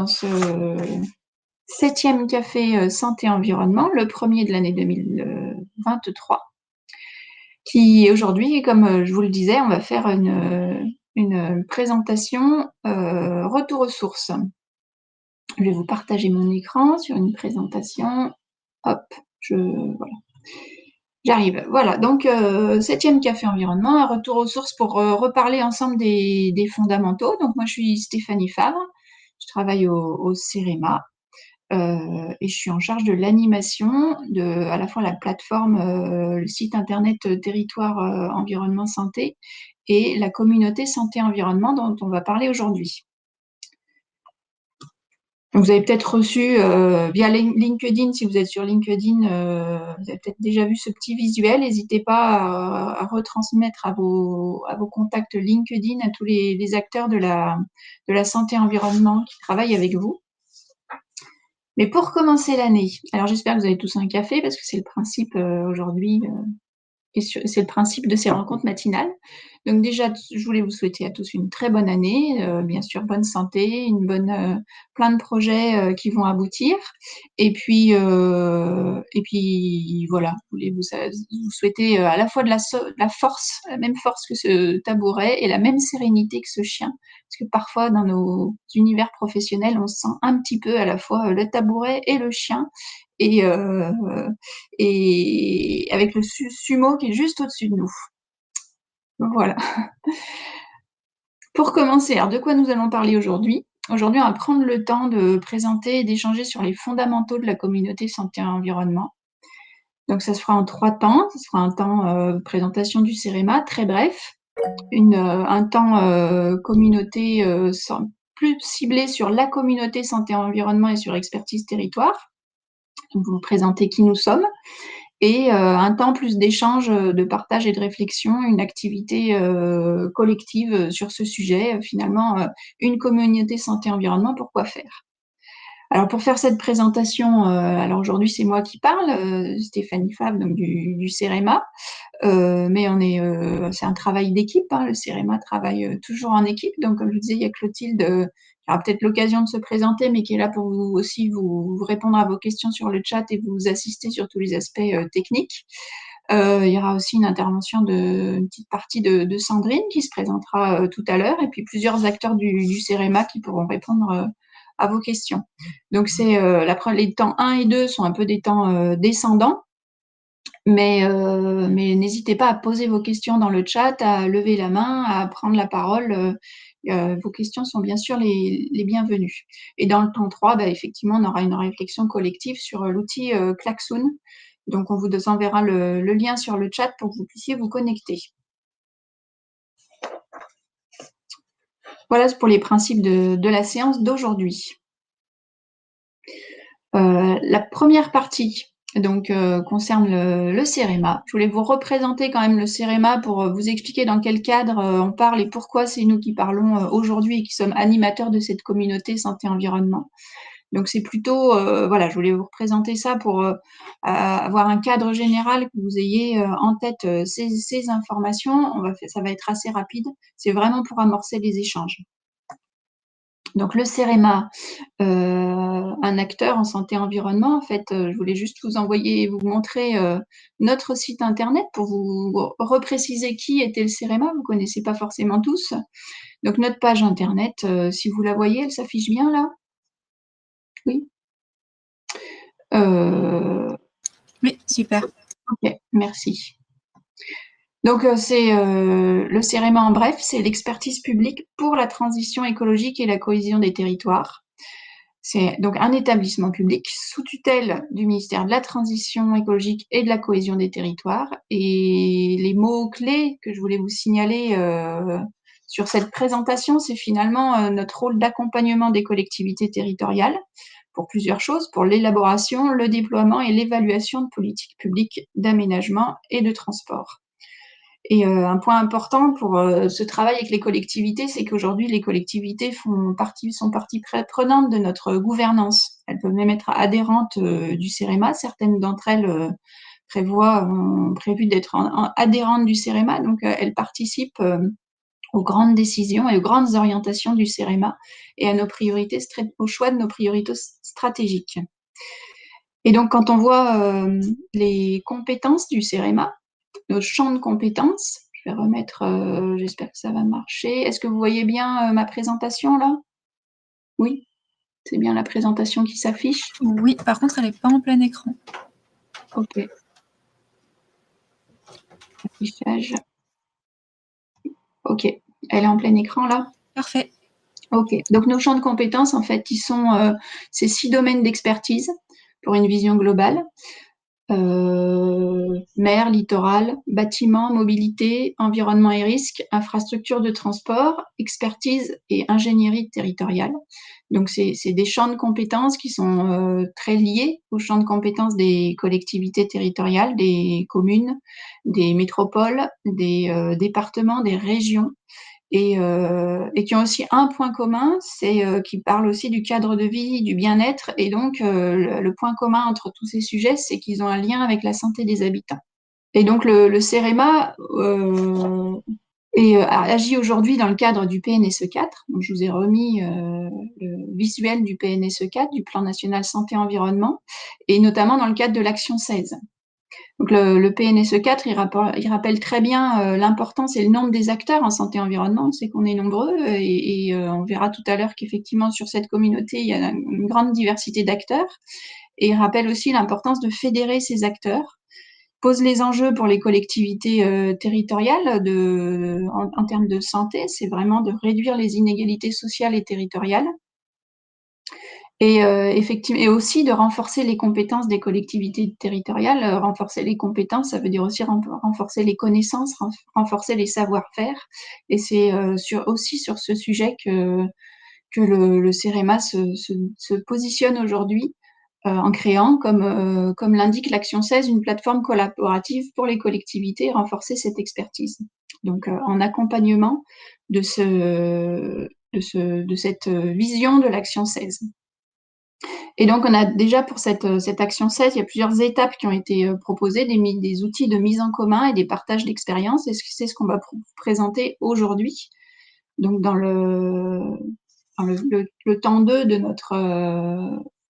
dans ce 7e café santé-environnement, le premier de l'année 2023, qui aujourd'hui, comme je vous le disais, on va faire une présentation retour aux sources. Je vais vous partager mon écran sur une présentation. Hop, voilà. J'arrive. Voilà, donc 7e café environnement, un retour aux sources pour reparler ensemble des fondamentaux. Donc moi, je suis Stéphanie Favre, je travaille au CEREMA et je suis en charge de l'animation de à la fois la plateforme, le site internet Territoire Environnement Santé et la communauté santé-environnement dont on va parler aujourd'hui. Vous avez peut-être reçu via LinkedIn, si vous êtes sur LinkedIn, vous avez peut-être déjà vu ce petit visuel. N'hésitez pas à retransmettre à vos contacts LinkedIn, à tous les acteurs de la santé-environnement qui travaillent avec vous. Mais pour commencer l'année, alors j'espère que vous avez tous un café parce que c'est le principe aujourd'hui. Et c'est le principe de ces rencontres matinales. Donc déjà, je voulais vous souhaiter à tous une très bonne année, bien sûr bonne santé, plein de projets qui vont aboutir. Et puis voilà, je voulais vous souhaiter à la fois de la force, la même force que ce tabouret et la même sérénité que ce chien. Parce que parfois, dans nos univers professionnels, on sent un petit peu à la fois le tabouret et le chien. Et avec le sumo qui est juste au-dessus de nous. Voilà. Pour commencer, alors de quoi nous allons parler aujourd'hui? Aujourd'hui, on va prendre le temps de présenter et d'échanger sur les fondamentaux de la communauté santé-environnement. Donc ça se fera en 3 temps. Ça sera un temps présentation du CEREMA, très bref. Un temps communauté plus ciblé sur la communauté santé-environnement et sur expertise territoire. Donc, vous présentez qui nous sommes. Et un temps plus d'échange, de partage et de réflexion, une activité collective sur ce sujet. Finalement, une communauté santé-environnement, pourquoi faire? Alors pour faire cette présentation, alors aujourd'hui c'est moi qui parle, Stéphanie Favre, donc du CEREMA, mais c'est un travail d'équipe, hein, le CEREMA travaille toujours en équipe. Donc comme je vous disais, il y a Clotilde qui aura peut-être l'occasion de se présenter, mais qui est là pour vous aussi vous répondre à vos questions sur le chat et vous assister sur tous les aspects techniques. Il y aura aussi une petite partie de Sandrine qui se présentera tout à l'heure, et puis plusieurs acteurs du CEREMA qui pourront répondre à vos questions. Donc les temps 1 et 2 sont un peu des temps descendants, mais n'hésitez pas à poser vos questions dans le chat, à lever la main, à prendre la parole. Vos questions sont bien sûr les bienvenues. Et dans le temps 3, effectivement, on aura une réflexion collective sur l'outil Klaxoon. Donc, on vous enverra le lien sur le chat pour que vous puissiez vous connecter. Voilà pour les principes de la séance d'aujourd'hui. La première partie donc concerne le CEREMA. Je voulais vous représenter quand même le CEREMA pour vous expliquer dans quel cadre on parle et pourquoi c'est nous qui parlons aujourd'hui et qui sommes animateurs de cette communauté santé-environnement. Donc c'est plutôt, voilà, je voulais vous représenter ça pour avoir un cadre général, que vous ayez en tête ces informations. Ça va être assez rapide. C'est vraiment pour amorcer les échanges. Donc le CEREMA, un acteur en santé-environnement. En fait, je voulais juste vous montrer notre site internet pour vous repréciser qui était le CEREMA. Vous ne connaissez pas forcément tous. Donc notre page internet, si vous la voyez, elle s'affiche bien là? Oui. Oui, super. Ok, merci. Donc c'est le CEREMA en bref, c'est l'expertise publique pour la transition écologique et la cohésion des territoires. C'est donc un établissement public sous tutelle du ministère de la Transition écologique et de la cohésion des territoires. Et les mots-clés que je voulais vous signaler sur cette présentation, c'est finalement notre rôle d'accompagnement des collectivités territoriales pour plusieurs choses, pour l'élaboration, le déploiement et l'évaluation de politiques publiques d'aménagement et de transport. Et un point important pour ce travail avec les collectivités, c'est qu'aujourd'hui, les collectivités sont partie prenante de notre gouvernance. Elles peuvent même être adhérentes du CEREMA. Certaines d'entre elles ont prévu d'être adhérentes du CEREMA, donc elles participent aux grandes décisions et aux grandes orientations du CEREMA et à au choix de nos priorités stratégiques. Et donc, quand on voit les compétences du CEREMA, nos champs de compétences, je vais remettre, j'espère que ça va marcher. Est-ce que vous voyez bien ma présentation là? Oui, c'est bien la présentation qui s'affiche? Oui, par contre, elle n'est pas en plein écran. Ok. Affichage. Ok, elle est en plein écran là? Parfait. Ok, donc nos champs de compétences, en fait, ils sont ces 6 domaines d'expertise pour une vision globale. Mer, littoral, bâtiment, mobilité, environnement et risques, infrastructure de transport, expertise et ingénierie territoriale. Donc, c'est des champs de compétences qui sont très liés aux champs de compétences des collectivités territoriales, des communes, des métropoles, des départements, des régions. Et qui ont aussi un point commun, c'est qu'ils parlent aussi du cadre de vie, du bien-être. Et donc, le point commun entre tous ces sujets, c'est qu'ils ont un lien avec la santé des habitants. Et donc, le CEREMA agit aujourd'hui dans le cadre du PNSE 4. Donc, je vous ai remis le visuel du PNSE 4, du Plan national santé-environnement, et notamment dans le cadre de l'action 16. Donc le PNSE 4, il rappelle très bien l'importance et le nombre des acteurs en santé-environnement. On sait qu'on est nombreux et on verra tout à l'heure qu'effectivement sur cette communauté, il y a une grande diversité d'acteurs. Et il rappelle aussi l'importance de fédérer ces acteurs, pose les enjeux pour les collectivités territoriales en termes de santé. C'est vraiment de réduire les inégalités sociales et territoriales. Et effectivement, et aussi de renforcer les compétences des collectivités territoriales. Renforcer les compétences, ça veut dire aussi renforcer les connaissances, renforcer les savoir-faire. Et c'est aussi sur ce sujet que le CEREMA se positionne aujourd'hui en créant, comme l'indique l'action 16, une plateforme collaborative pour les collectivités et renforcer cette expertise. Donc en accompagnement de cette vision de l'action 16. Et donc, on a déjà pour cette action 16, il y a plusieurs étapes qui ont été proposées, des outils de mise en commun et des partages d'expériences. Et c'est ce qu'on va présenter aujourd'hui. Donc, dans le temps 2 de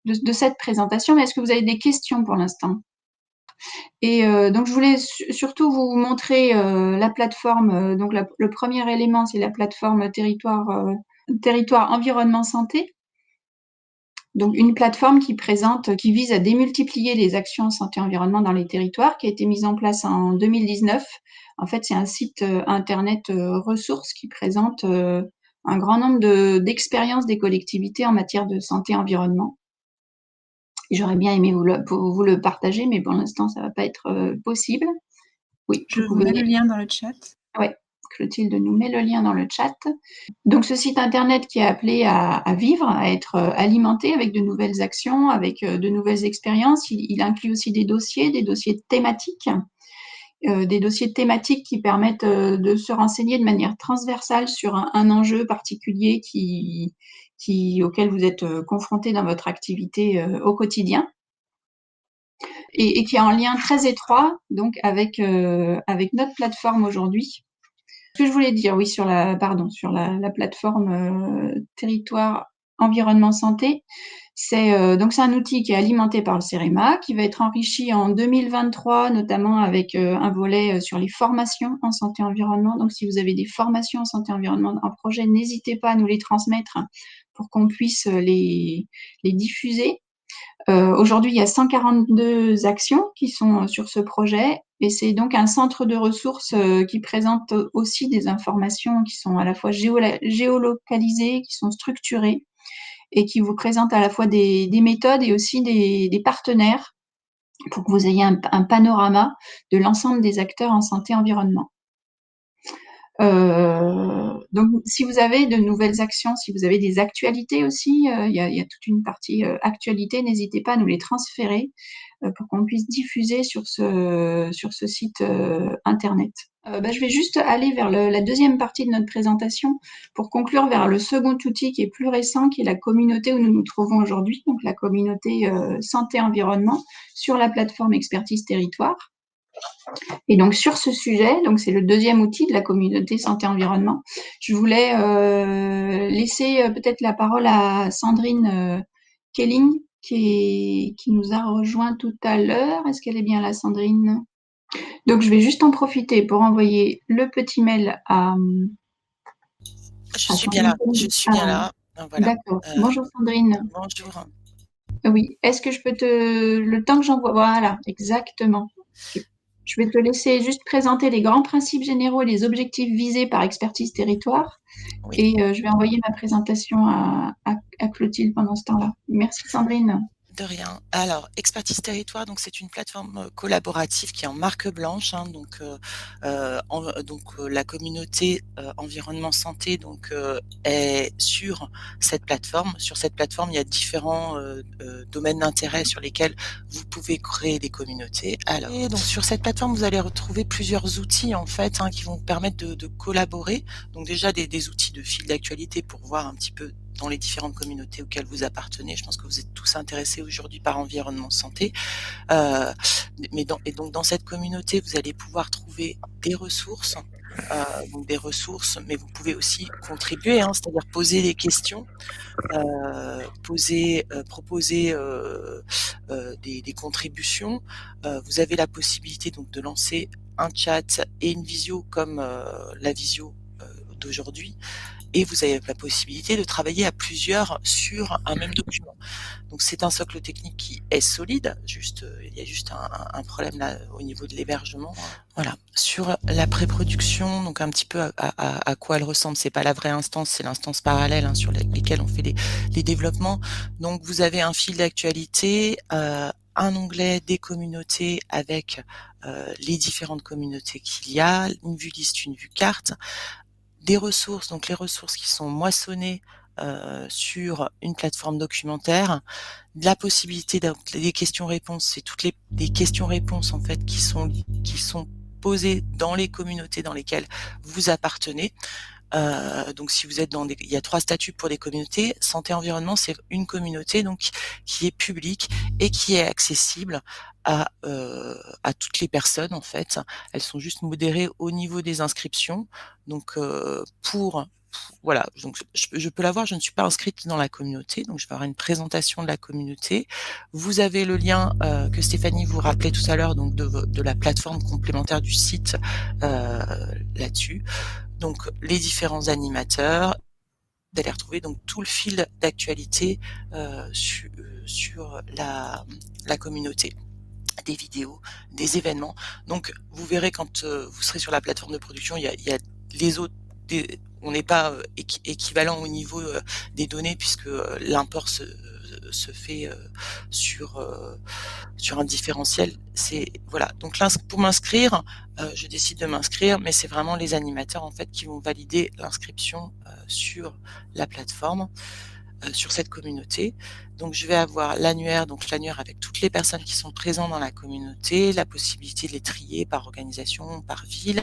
de cette présentation. Mais est-ce que vous avez des questions pour l'instant? Et donc, je voulais surtout vous montrer la plateforme. Donc, le premier élément, c'est la plateforme territoire environnement santé. Donc, une plateforme qui vise à démultiplier les actions santé-environnement dans les territoires, qui a été mise en place en 2019. En fait, c'est un site internet ressources qui présente un grand nombre d'expériences des collectivités en matière de santé-environnement. J'aurais bien aimé vous le partager, mais pour l'instant, ça ne va pas être possible. Oui, je vous mets le lien dans le chat. Oui, Clotilde nous met le lien dans le chat. Donc, ce site internet qui est appelé à vivre, à être alimenté avec de nouvelles actions, avec de nouvelles expériences, il inclut aussi des dossiers thématiques, qui permettent de se renseigner de manière transversale sur un enjeu particulier auquel vous êtes confronté dans votre activité au quotidien. Et qui est en lien très étroit donc avec notre plateforme aujourd'hui. Ce que je voulais dire, oui, sur la plateforme territoire environnement santé, c'est un outil qui est alimenté par le CEREMA, qui va être enrichi en 2023, notamment avec un volet sur les formations en santé environnement. Donc, si vous avez des formations en santé environnement en projet, n'hésitez pas à nous les transmettre pour qu'on puisse les diffuser. Aujourd'hui, il y a 142 actions qui sont sur ce projet et c'est donc un centre de ressources qui présente aussi des informations qui sont à la fois géolocalisées, qui sont structurées et qui vous présentent à la fois des méthodes et aussi des partenaires pour que vous ayez un panorama de l'ensemble des acteurs en santé-environnement. Donc, si vous avez de nouvelles actions, si vous avez des actualités aussi, il y a toute une partie actualité, n'hésitez pas à nous les transférer pour qu'on puisse diffuser sur ce site internet. Je vais juste aller vers la deuxième partie de notre présentation pour conclure vers le second outil qui est plus récent, qui est la communauté où nous nous trouvons aujourd'hui, donc la communauté santé-environnement sur la plateforme Expertise Territoire. Et donc sur ce sujet, donc c'est le deuxième outil de la communauté santé-environnement, je voulais laisser peut-être la parole à Sandrine Kelling qui nous a rejoint tout à l'heure. Est-ce qu'elle est bien là, Sandrine? Donc je vais juste en profiter pour envoyer le petit mail Je à suis bien là, Sandrine. je suis bien là. Donc voilà. D'accord. Bonjour Sandrine. Bonjour. Oui, est-ce que je peux le temps que j'envoie, voilà, exactement. Je vais te laisser juste présenter les grands principes généraux et les objectifs visés par Expertise Territoire. Oui. Et je vais envoyer ma présentation à Clotilde pendant ce temps-là. Merci Sandrine. De rien. Alors, Expertise Territoire, donc c'est une plateforme collaborative qui est en marque blanche, hein, donc la communauté environnement santé est sur cette plateforme. Sur cette plateforme, il y a différents domaines d'intérêt sur lesquels vous pouvez créer des communautés. Alors, et donc sur cette plateforme, vous allez retrouver plusieurs outils en fait qui vont vous permettre de collaborer. Donc déjà des outils de fil d'actualité pour voir un petit peu dans les différentes communautés auxquelles vous appartenez. Je pense que vous êtes tous intéressés aujourd'hui par environnement santé. Donc dans cette communauté, vous allez pouvoir trouver des ressources, mais vous pouvez aussi contribuer, c'est-à-dire poser des questions, proposer des contributions. Vous avez la possibilité donc de lancer un chat et une visio comme la visio d'aujourd'hui. Et vous avez la possibilité de travailler à plusieurs sur un même document. Donc c'est un socle technique qui est solide, il y a juste un problème là au niveau de l'hébergement. Voilà. Sur la pré-production, donc un petit peu à quoi elle ressemble, c'est pas la vraie instance, c'est l'instance parallèle sur lesquelles on fait les développements. Donc vous avez un fil d'actualité, un onglet des communautés avec les différentes communautés qu'il y a, une vue liste, une vue carte, des ressources, donc les ressources qui sont moissonnées sur une plateforme documentaire, de la possibilité des questions-réponses, c'est toutes les questions-réponses en fait qui sont posées dans les communautés dans lesquelles vous appartenez. Donc si vous êtes il y a 3 statuts pour des communautés. Santé environnement, c'est une communauté donc qui est publique et qui est accessible à toutes les personnes en fait. Elles sont juste modérées au niveau des inscriptions. Donc voilà, donc je peux l'avoir, je ne suis pas inscrite dans la communauté, donc je vais avoir une présentation de la communauté. Vous avez le lien que Stéphanie vous rappelait tout à l'heure, donc de la plateforme complémentaire du site là-dessus. Donc les différents animateurs, vous allez retrouver donc tout le fil d'actualité sur la communauté, des vidéos, des événements. Donc vous verrez quand vous serez sur la plateforme de production, il y a les autres, on n'est pas équivalent au niveau des données puisque l'import se fait sur un différentiel. Voilà. Donc pour m'inscrire, je décide de m'inscrire, mais c'est vraiment les animateurs en fait qui vont valider l'inscription sur la plateforme, sur cette communauté. Donc je vais avoir l'annuaire, avec toutes les personnes qui sont présentes dans la communauté, la possibilité de les trier par organisation, par ville,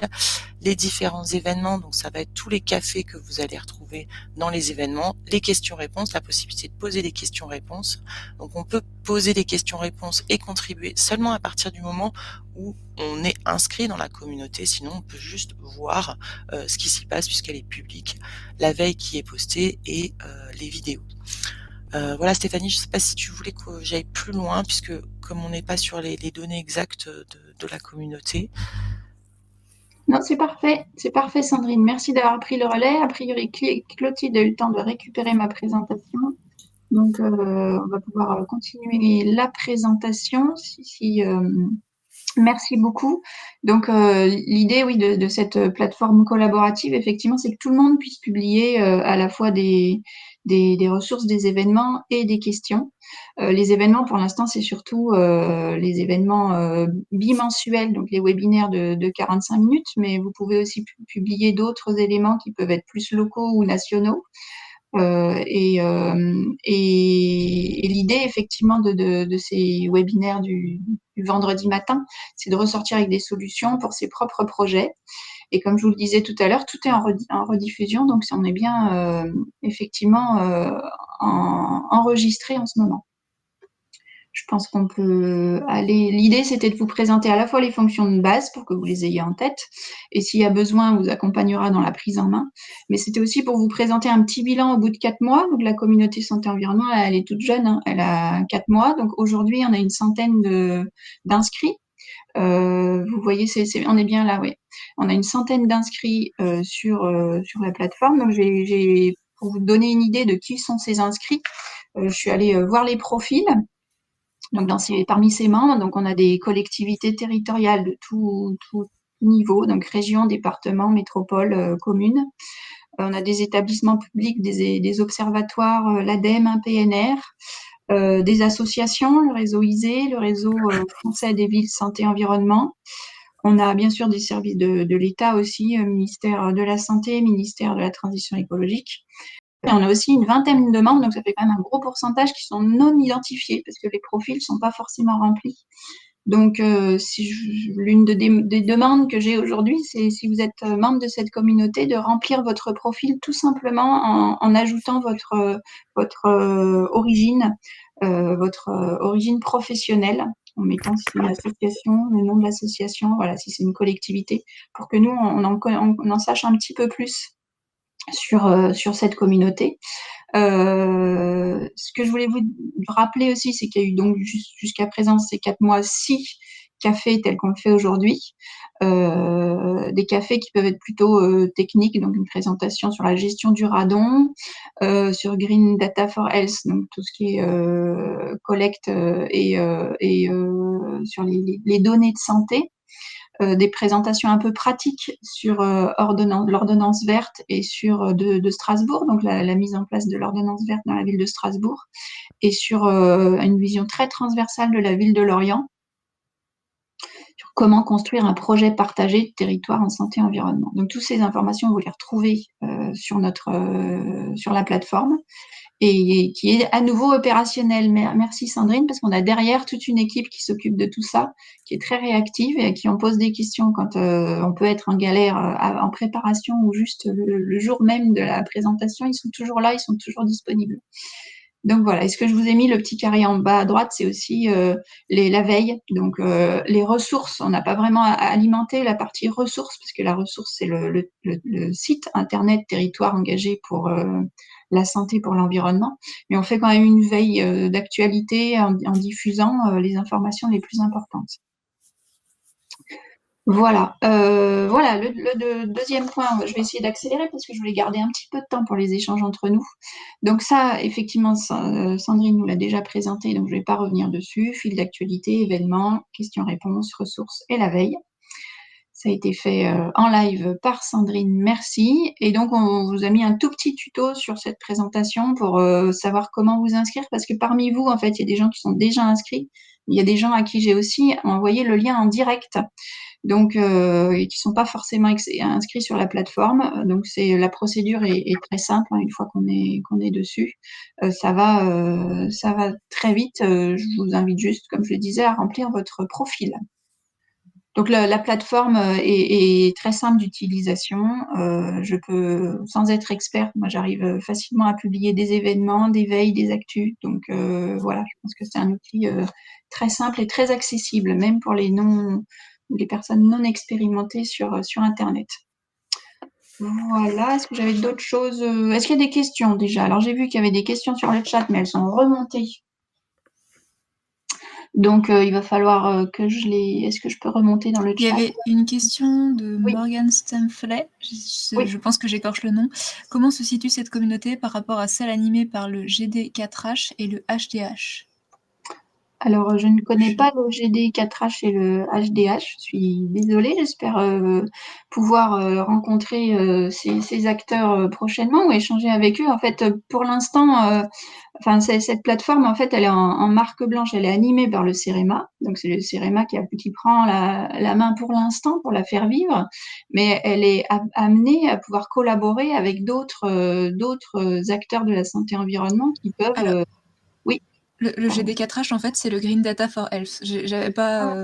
les différents événements, donc ça va être tous les cafés que vous allez retrouver dans les événements, les questions-réponses, la possibilité de poser des questions-réponses. Donc on peut poser des questions-réponses et contribuer seulement à partir du moment où on est inscrit dans la communauté, sinon on peut juste voir ce qui s'y passe puisqu'elle est publique, la veille qui est postée et les vidéos. Voilà Stéphanie, je ne sais pas si tu voulais que j'aille plus loin puisque comme on n'est pas sur les données exactes de la communauté. Non, c'est parfait Sandrine. Merci d'avoir pris le relais. A priori, Clotilde a eu le temps de récupérer ma présentation. Donc, on va pouvoir continuer la présentation. Merci beaucoup. Donc, l'idée, oui, de cette plateforme collaborative, effectivement, c'est que tout le monde puisse publier à la fois des ressources, des événements et des questions. Les événements, pour l'instant, c'est surtout les événements bimensuels, donc les webinaires de 45 minutes, mais vous pouvez aussi publier d'autres éléments qui peuvent être plus locaux ou nationaux. Et l'idée effectivement de ces webinaires du vendredi matin, c'est de ressortir avec des solutions pour ses propres projets. Et comme je vous le disais tout à l'heure, tout est en rediffusion, donc on est bien effectivement enregistré en ce moment. Je pense qu'on peut aller. L'idée, c'était de vous présenter à la fois les fonctions de base pour que vous les ayez en tête, et s'il y a besoin, on vous accompagnera dans la prise en main. Mais c'était aussi pour vous présenter un petit bilan au bout de 4 mois. Donc la communauté santé environnement, elle est toute jeune, hein, elle a 4 mois. Donc aujourd'hui, on a une centaine d'inscrits. Vous voyez, on est bien là, oui. On a une centaine d'inscrits sur la plateforme. Donc pour vous donner une idée de qui sont ces inscrits, je suis allée voir les profils. Donc parmi ces membres, donc on a des collectivités territoriales de tout niveau, donc région, département, métropole, commune. On a des établissements publics, des observatoires, l'ADEME, un PNR, des associations, le réseau ISE, le réseau français des villes santé environnement. On a bien sûr des services de l'État aussi, ministère de la Santé, ministère de la Transition écologique. Et on a aussi une vingtaine de membres, donc ça fait quand même un gros pourcentage qui sont non identifiés parce que les profils ne sont pas forcément remplis. Donc, l'une des demandes que j'ai aujourd'hui, c'est si vous êtes membre de cette communauté, de remplir votre profil tout simplement en ajoutant votre origine, origine professionnelle, en mettant si c'est une association, le nom de l'association, voilà, si c'est une collectivité, pour que nous, on en sache un petit peu plus sur cette communauté. Ce que je voulais vous rappeler aussi, c'est qu'il y a eu donc jusqu'à présent ces 4 mois 6 cafés tels qu'on le fait aujourd'hui. Des cafés qui peuvent être plutôt techniques, donc une présentation sur la gestion du radon, sur Green Data for Health, donc tout ce qui est collecte et sur les données de santé. Des présentations un peu pratiques sur l'ordonnance verte et sur de Strasbourg, donc la mise en place de l'ordonnance verte dans la ville de Strasbourg, et sur une vision très transversale de la ville de Lorient, sur comment construire un projet partagé de territoire en santé et environnement. Donc toutes ces informations, vous les retrouvez sur la plateforme, et qui est à nouveau opérationnel. Merci Sandrine, parce qu'on a derrière toute une équipe qui s'occupe de tout ça, qui est très réactive et à qui on pose des questions quand on peut être en galère en préparation ou juste le jour même de la présentation. Ils sont toujours là, ils sont toujours disponibles. Donc voilà, et ce que je vous ai mis, le petit carré en bas à droite, c'est aussi la veille. Donc les ressources, on n'a pas vraiment à alimenter la partie ressources, parce que la ressource, c'est le site internet territoire engagé pour la santé, pour l'environnement. Mais on fait quand même une veille d'actualité en diffusant les informations les plus importantes. Voilà. Voilà, le deuxième point, je vais essayer d'accélérer parce que je voulais garder un petit peu de temps pour les échanges entre nous. Donc ça, effectivement, Sandrine nous l'a déjà présenté, donc je ne vais pas revenir dessus. Fil d'actualité, événements, questions-réponses, ressources et la veille. Ça a été fait en live par Sandrine, merci. Et donc, on vous a mis un tout petit tuto sur cette présentation pour savoir comment vous inscrire, parce que parmi vous, en fait, il y a des gens qui sont déjà inscrits. Il y a des gens à qui j'ai aussi envoyé le lien en direct, donc et qui sont pas forcément inscrits sur la plateforme. Donc la procédure est très simple, hein, une fois qu'on est dessus. Ça va très vite. Je vous invite juste, comme je le disais, à remplir votre profil. Donc la plateforme est très simple d'utilisation. Je peux, sans être experte, moi j'arrive facilement à publier des événements, des veilles, des actus. Donc voilà, je pense que c'est un outil très simple et très accessible, même pour les personnes non expérimentées sur Internet. Voilà, est-ce que j'avais d'autres choses? Est-ce qu'il y a des questions déjà? Alors j'ai vu qu'il y avait des questions sur le chat, mais elles sont remontées. Donc il va falloir que je les... Est-ce que je peux remonter dans le chat? Il y avait une question de Oui. Morgan Stemfley, je pense que j'écorche le nom. Comment se situe cette communauté par rapport à celle animée par le GD4H et le HDH? Alors, je ne connais pas le GD4H et le HDH, je suis désolée, j'espère pouvoir rencontrer ces acteurs prochainement ou échanger avec eux. En fait, pour l'instant, cette plateforme, en fait, elle est en marque blanche, elle est animée par le CEREMA, donc c'est le CEREMA qui prend la main pour l'instant pour la faire vivre, mais elle est amenée à pouvoir collaborer avec d'autres acteurs de la santé environnement qui peuvent... Alors, le GD4H, en fait, c'est le Green Data for Health. J'avais pas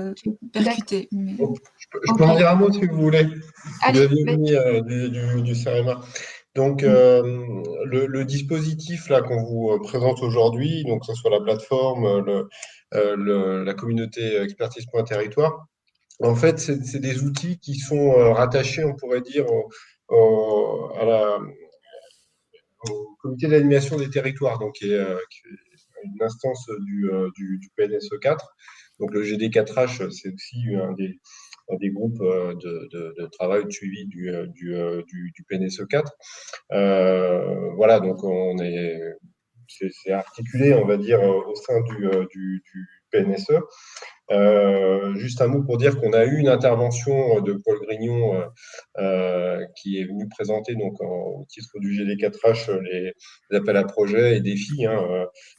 percuté. Mais... Je peux en dire un mot si vous voulez. Allez, vous aviez mis du CEREMA. Donc, le dispositif là qu'on vous présente aujourd'hui, donc que ce soit la plateforme, la communauté expertise.territoire. En fait, c'est des outils qui sont rattachés, on pourrait dire, au comité d'animation des territoires, donc qui est une instance du PNSE 4. Donc le GD4H, c'est aussi un des groupes de travail de suivi du PNSE 4. Voilà, donc c'est articulé, on va dire, au sein du PNSE. Juste un mot pour dire qu'on a eu une intervention de Paul Grignon qui est venu présenter donc au titre du GD4H les appels à projets et défis.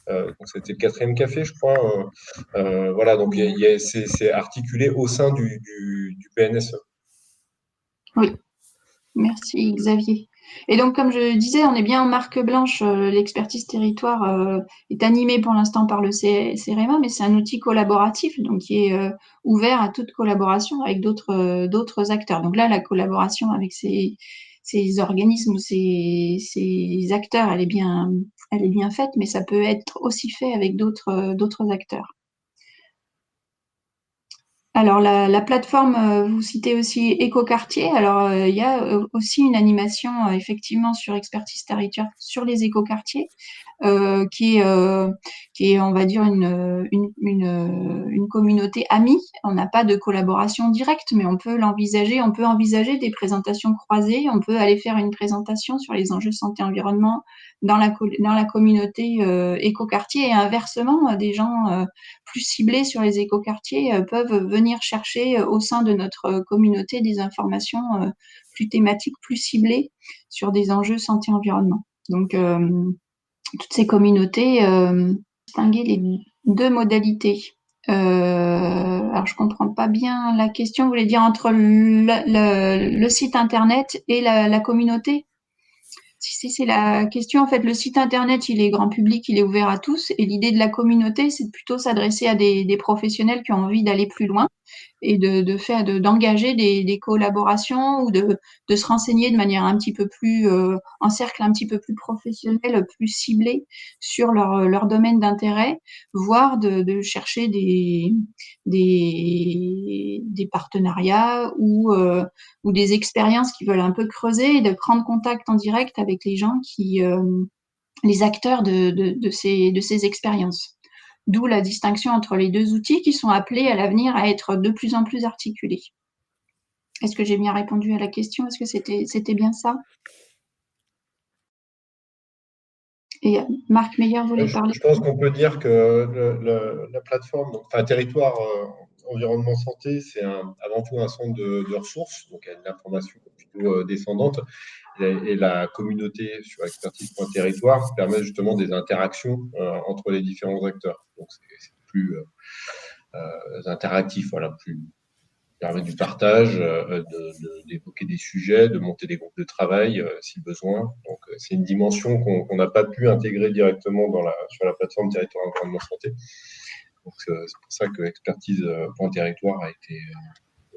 Donc c'était le 4e café, je crois. Voilà, donc c'est articulé au sein du PNSE. Oui, merci Xavier. Et donc, comme je disais, on est bien en marque blanche. L'expertise territoire est animée pour l'instant par le CEREMA, mais c'est un outil collaboratif, donc qui est ouvert à toute collaboration avec d'autres acteurs. Donc là, la collaboration avec ces organismes ou ces acteurs, elle est bien faite, mais ça peut être aussi fait avec d'autres acteurs. Alors, la plateforme, vous citez aussi Écoquartier. Alors, il y a aussi une animation, effectivement, sur Expertise Territoire sur les écoquartiers, qui est, on va dire, une communauté amie. On n'a pas de collaboration directe, mais on peut l'envisager. On peut envisager des présentations croisées. On peut aller faire une présentation sur les enjeux santé-environnement dans la communauté écoquartier, et inversement, des gens plus ciblés sur les écoquartiers peuvent venir chercher au sein de notre communauté des informations plus thématiques, plus ciblées sur des enjeux santé-environnement. Donc, toutes ces communautés distinguer les deux modalités. Alors, je comprends pas bien la question. Vous voulez dire entre le site internet et la communauté? Si c'est la question, en fait, le site internet, il est grand public, il est ouvert à tous. Et l'idée de la communauté, c'est de plutôt s'adresser à des professionnels qui ont envie d'aller plus loin et d'engager des collaborations ou de se renseigner de manière un petit peu plus, en cercle un petit peu plus professionnel, plus ciblé sur leur domaine d'intérêt, voire de chercher des partenariats ou des expériences qui veulent un peu creuser et de prendre contact en direct avec les gens les acteurs de ces expériences. D'où la distinction entre les deux outils qui sont appelés à l'avenir à être de plus en plus articulés. Est-ce que j'ai bien répondu à la question? Est-ce que c'était bien ça? Et Marc Meyer voulait parler. Je pense qu'on peut dire que la plateforme, enfin territoire environnement santé, c'est avant tout un centre de ressources, donc il y a une information plutôt descendante. Et la communauté sur expertise.territoire permet justement des interactions entre les différents acteurs. Donc c'est plus interactif, voilà, plus permet du partage, d'évoquer des sujets, de monter des groupes de travail si besoin. Donc c'est une dimension qu'on n'a pas pu intégrer directement sur la plateforme Territoire Environnement Santé. Donc c'est pour ça que expertise.territoire a été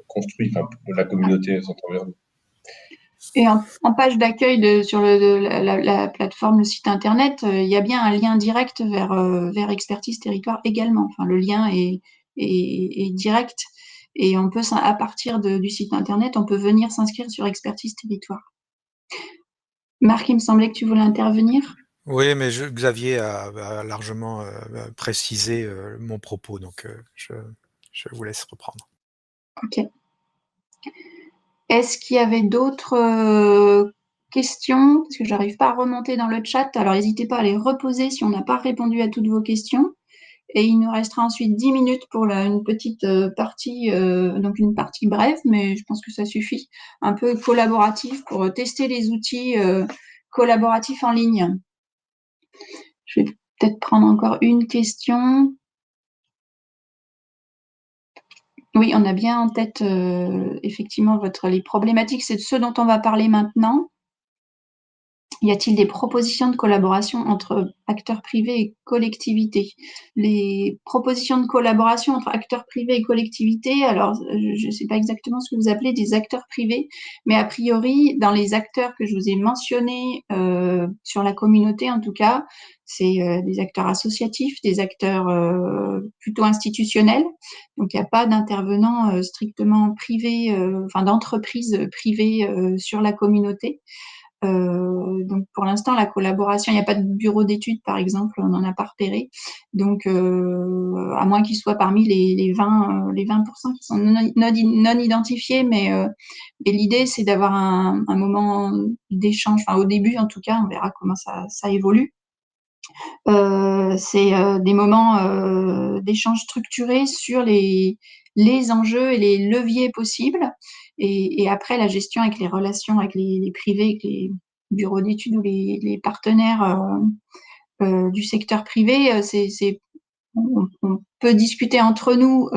construit, enfin la communauté santé environnement. Et en page d'accueil sur la plateforme, le site internet, il y a bien un lien direct vers Expertise Territoire également. Enfin, le lien est direct et on peut, à partir du site internet, on peut venir s'inscrire sur Expertise Territoire. Marc, il me semblait que tu voulais intervenir. Oui, mais Xavier a largement précisé mon propos, donc je vous laisse reprendre. Ok. Est-ce qu'il y avait d'autres questions? Parce que je n'arrive pas à remonter dans le chat. Alors, n'hésitez pas à les reposer si on n'a pas répondu à toutes vos questions. Et il nous restera ensuite 10 minutes pour une petite partie, donc une partie brève, mais je pense que ça suffit, un peu collaborative pour tester les outils collaboratifs en ligne. Je vais peut-être prendre encore une question. Oui, on a bien en tête effectivement les problématiques, c'est de ce dont on va parler maintenant. Y a-t-il des propositions de collaboration entre acteurs privés et collectivités? Les propositions de collaboration entre acteurs privés et collectivités, alors je ne sais pas exactement ce que vous appelez des acteurs privés, mais a priori, dans les acteurs que je vous ai mentionnés sur la communauté en tout cas, c'est des acteurs associatifs, des acteurs plutôt institutionnels. Donc, il n'y a pas d'intervenants strictement privés, enfin d'entreprises privées sur la communauté. Donc pour l'instant, la collaboration, il n'y a pas de bureau d'études, par exemple, on n'en a pas repéré. Donc, à moins qu'ils soient parmi les 20% qui sont non identifiés, mais l'idée, c'est d'avoir un moment d'échange, enfin au début en tout cas, on verra comment ça évolue. C'est des moments d'échange structurés sur les enjeux et les leviers possibles. Et après, la gestion avec les relations avec les privés, avec les bureaux d'études ou les partenaires du secteur privé, on peut discuter entre nous,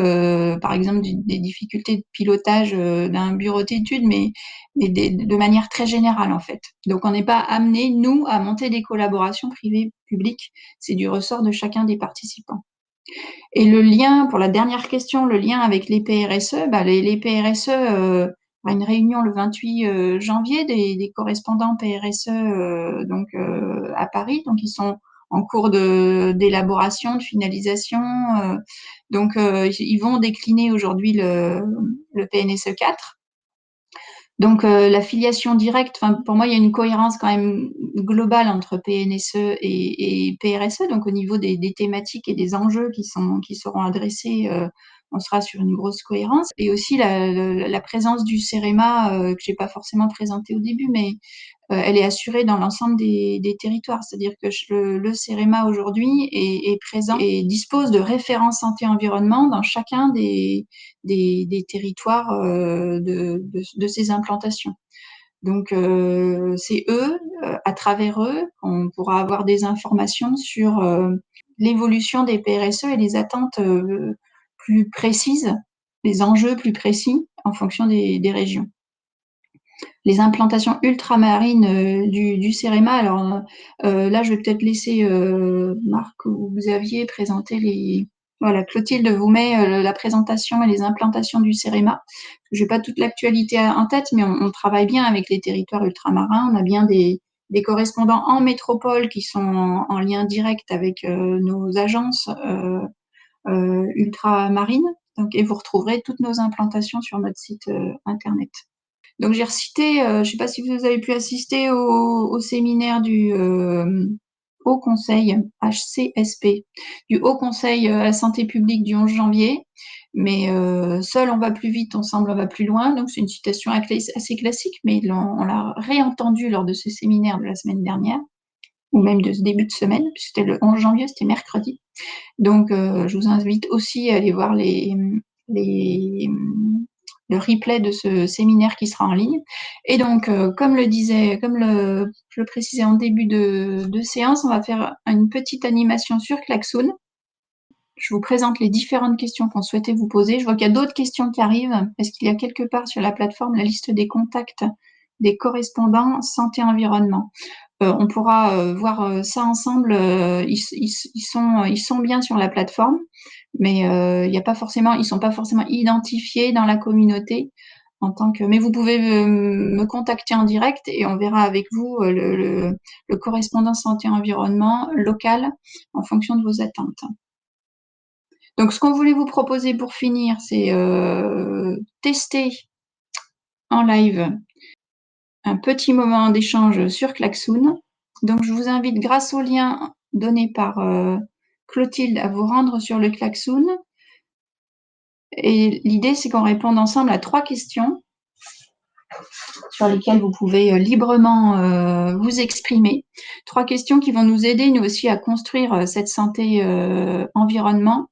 par exemple, des difficultés de pilotage d'un bureau d'études, mais de manière très générale, en fait. Donc, on n'est pas amené, nous, à monter des collaborations privées-publiques. C'est du ressort de chacun des participants. Et le lien, pour la dernière question, le lien avec les PRSE, les PRSE, à une réunion le 28 janvier des correspondants PRSE à Paris, donc ils sont en cours d'élaboration, de finalisation. Ils vont décliner aujourd'hui le PNSE 4. Donc la filiation directe, pour moi, il y a une cohérence quand même globale entre PNSE et PRSE. Donc au niveau des thématiques et des enjeux qui seront adressés, on sera sur une grosse cohérence. Et aussi la présence du CEREMA, que j'ai pas forcément présenté au début, mais elle est assurée dans l'ensemble des territoires. C'est-à-dire que le CEREMA aujourd'hui est présent et dispose de référents santé-environnement dans chacun des territoires de ces implantations. Donc, c'est eux, à travers eux, qu'on pourra avoir des informations sur l'évolution des PRSE et les attentes plus précises, les enjeux plus précis en fonction des régions. Les implantations ultramarines du CEREMA. Alors là, je vais peut-être laisser Marc ou Xavier présenter les. Voilà, Clotilde vous met la présentation et les implantations du CEREMA. Je n'ai pas toute l'actualité en tête, mais on travaille bien avec les territoires ultramarins. On a bien des correspondants en métropole qui sont en lien direct avec nos agences ultramarines. Donc, et vous retrouverez toutes nos implantations sur notre site internet. Donc j'ai recité, je ne sais pas si vous avez pu assister au séminaire du Haut Conseil, HCSP, du Haut Conseil à la Santé publique du 11 janvier. Mais seul on va plus vite, ensemble on va plus loin. Donc c'est une citation assez classique, mais on l'a réentendue lors de ce séminaire de la semaine dernière, ou même de ce début de semaine, puisque c'était le 11 janvier, c'était mercredi. Donc je vous invite aussi à aller voir le replay de ce séminaire qui sera en ligne. Et donc, comme je le précisais en début de séance, on va faire une petite animation sur Klaxoon. Je vous présente les différentes questions qu'on souhaitait vous poser. Je vois qu'il y a d'autres questions qui arrivent. Est-ce qu'il y a quelque part sur la plateforme la liste des contacts des correspondants santé-environnement? On pourra voir ça ensemble. Ils sont bien sur la plateforme, mais ils sont pas forcément identifiés dans la communauté en tant que. Mais vous pouvez me contacter en direct et on verra avec vous le correspondant santé-environnement local en fonction de vos attentes. Donc, ce qu'on voulait vous proposer pour finir, c'est tester en live un petit moment d'échange sur Klaxoon. Donc, je vous invite, grâce au lien donné par Clotilde, à vous rendre sur le Klaxoon. Et l'idée, c'est qu'on réponde ensemble à 3 questions sur lesquelles vous pouvez librement vous exprimer. 3 questions qui vont nous aider, nous aussi, à construire cette santé environnement.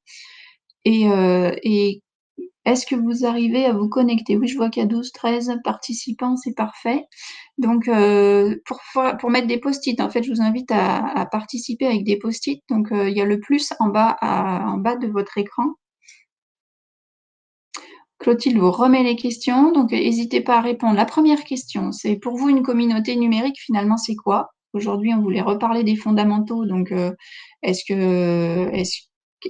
Et est-ce que vous arrivez à vous connecter? Oui, je vois qu'il y a 12-13 participants, c'est parfait. Donc, pour mettre des post-it, en fait, je vous invite à participer avec des post-it. Donc, il y a le plus en bas de votre écran. Clotilde vous remet les questions, donc n'hésitez pas à répondre. La première question, c'est pour vous une communauté numérique, finalement, c'est quoi? Aujourd'hui, on voulait reparler des fondamentaux, donc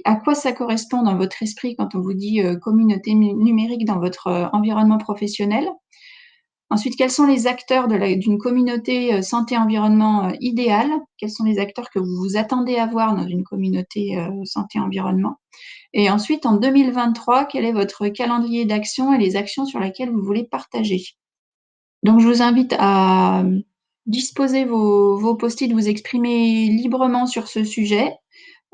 à quoi ça correspond dans votre esprit quand on vous dit communauté numérique dans votre environnement professionnel? Ensuite, quels sont les acteurs d'une communauté santé-environnement idéale? Quels sont les acteurs que vous vous attendez à voir dans une communauté santé-environnement? Et ensuite, en 2023, quel est votre calendrier d'action et les actions sur lesquelles vous voulez partager? Donc, je vous invite à disposer vos post-it, vous exprimer librement sur ce sujet.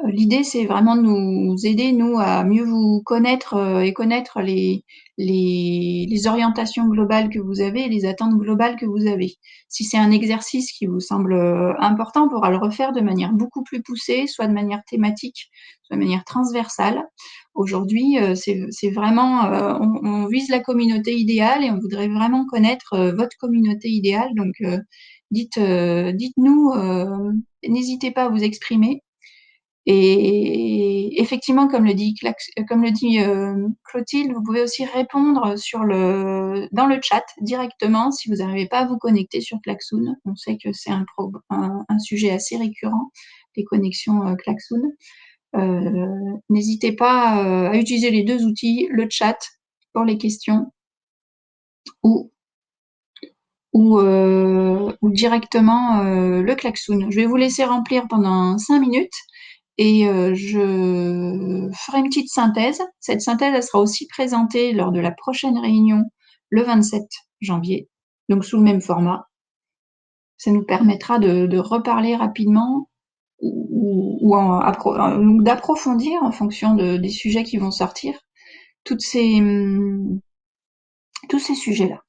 L'idée, c'est vraiment de nous aider, nous, à mieux vous connaître et connaître les orientations globales que vous avez et les attentes globales que vous avez. Si c'est un exercice qui vous semble important, on pourra le refaire de manière beaucoup plus poussée, soit de manière thématique, soit de manière transversale. Aujourd'hui, c'est vraiment, on vise la communauté idéale et on voudrait vraiment connaître votre communauté idéale. Donc, dites-nous, n'hésitez pas à vous exprimer. Et effectivement, comme le dit Clotilde, vous pouvez aussi répondre dans le chat directement si vous n'arrivez pas à vous connecter sur Klaxoon. On sait que c'est un sujet assez récurrent, les connexions Klaxoon. N'hésitez pas à utiliser les deux outils, le chat pour les questions ou directement le Klaxoon. Je vais vous laisser remplir pendant 5 minutes. Et je ferai une petite synthèse. Cette synthèse, elle sera aussi présentée lors de la prochaine réunion le 27 janvier, donc sous le même format. Ça nous permettra de reparler rapidement ou d'approfondir en fonction des sujets qui vont sortir tous ces sujets-là.